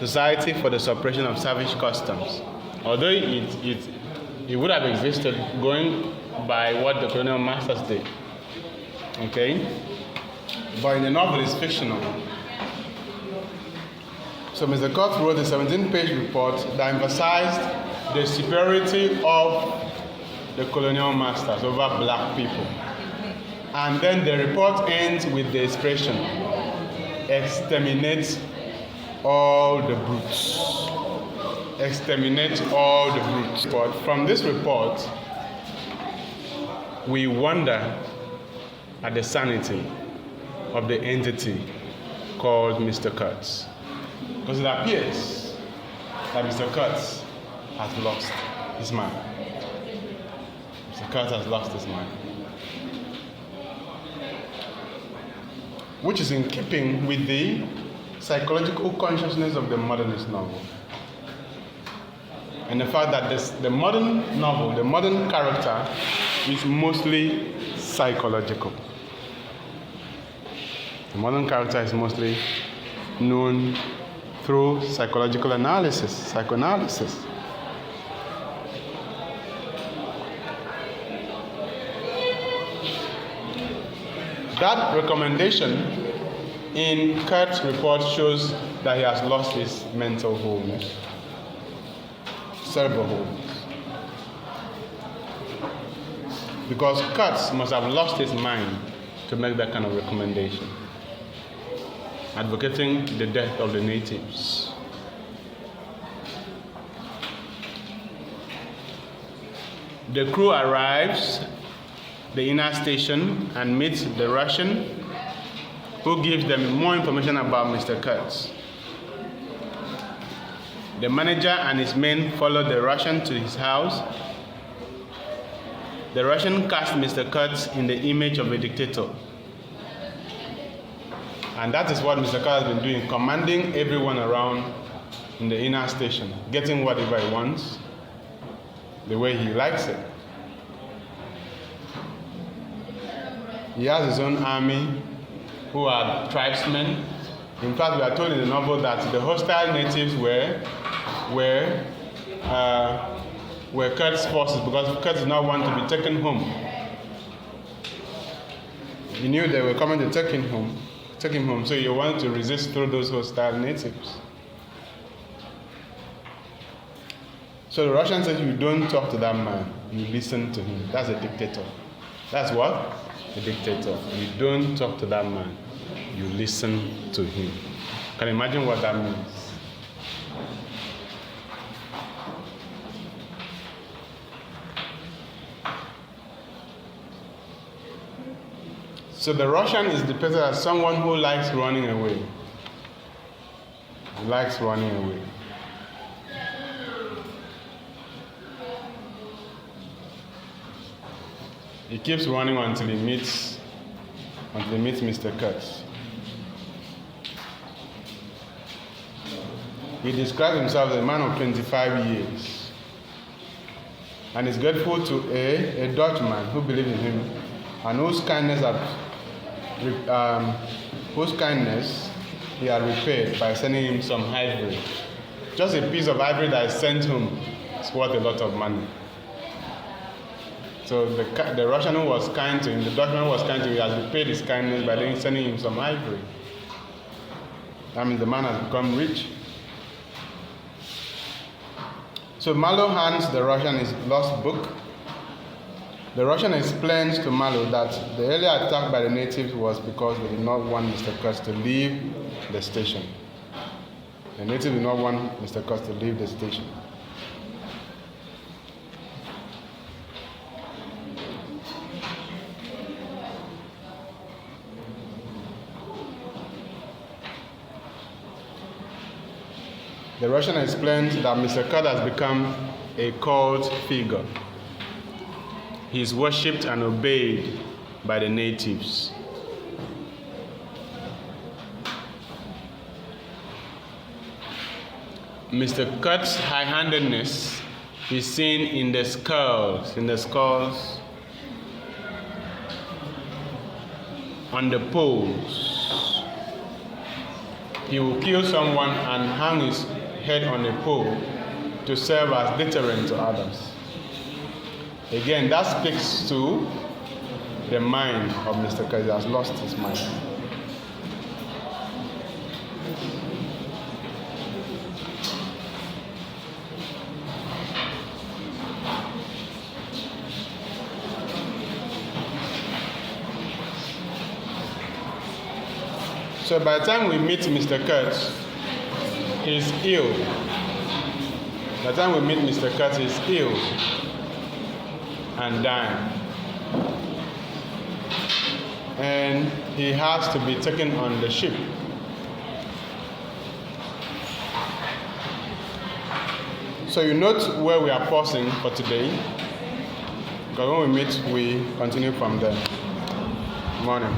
Society for the Suppression of Savage Customs. Although it would have existed going by what the colonial masters did, okay? But in the novel, it's fictional. So Mr. Kurtz wrote a 17-page report that emphasized the superiority of the colonial masters over black people. And then the report ends with the expression, exterminate all the brutes. Exterminate all the brutes. But from this report, we wonder at the sanity of the entity called Mr. Kurtz. Because it appears that Mr. Kurtz has lost his mind. Mr. Kurtz has lost his mind. Which is in keeping with the psychological consciousness of the modernist novel. And the fact that the modern novel, the modern character, is mostly psychological. The modern character is mostly known through psychological analysis, psychoanalysis. That recommendation in Kurtz's report shows that he has lost his mental wholeness, cerebral wholeness. Because Kurtz must have lost his mind to make that kind of recommendation, advocating the death of the natives. The crew arrives the inner station and meets the Russian, who gives them more information about Mr. Kurtz. The manager and his men follow the Russian to his house. The Russian cast Mr. Kurtz in the image of a dictator. And that is what Mr. Kurtz has been doing, commanding everyone around in the inner station, getting whatever he wants, the way he likes it. He has his own army, who are tribesmen. In fact, we are told in the novel that the hostile natives were Kurt's forces, because Kurt did not want to be taken home. He knew they were coming to take him home, so he wanted to resist through those hostile natives. So the Russian says, you don't talk to that man, you listen to him. That's a dictator. That's what? A dictator. You don't talk to that man, you listen to him. Can you imagine what that means? So the Russian is depicted as someone who likes running away. He likes running away. He keeps running until he meets Mr. Kurtz. He describes himself as a man of 25 years and is grateful to a Dutchman who believed in him and whose kindness he had repaid by sending him some ivory. Just a piece of ivory that is sent home is worth a lot of money. So the Russian who was kind to him, the Dutchman who was kind to him, he has repaid his kindness by sending him some ivory. That means the man has become rich. So Marlowe hands the Russian his lost book. The Russian explains to Marlowe that the earlier attack by the natives was because they did not want Mr. Kurtz to leave the station. The natives did not want Mr. Kurtz to leave the station. The Russian explains that Mr. Kurtz has become a cult figure. He is worshipped and obeyed by the natives. Mr. Kurtz's high-handedness is seen in the skulls on the poles. He will kill someone and hang his head on a pole to serve as deterrent to others. Again, that speaks to the mind of Mr. Kurtz. He has lost his mind. So by the time we meet Mr. Kurtz, he's ill. By the time we meet Mr. Kurtz, he's ill and dying. And he has to be taken on the ship. So you note where we are pausing for today, because when we meet, we continue from there. Good morning.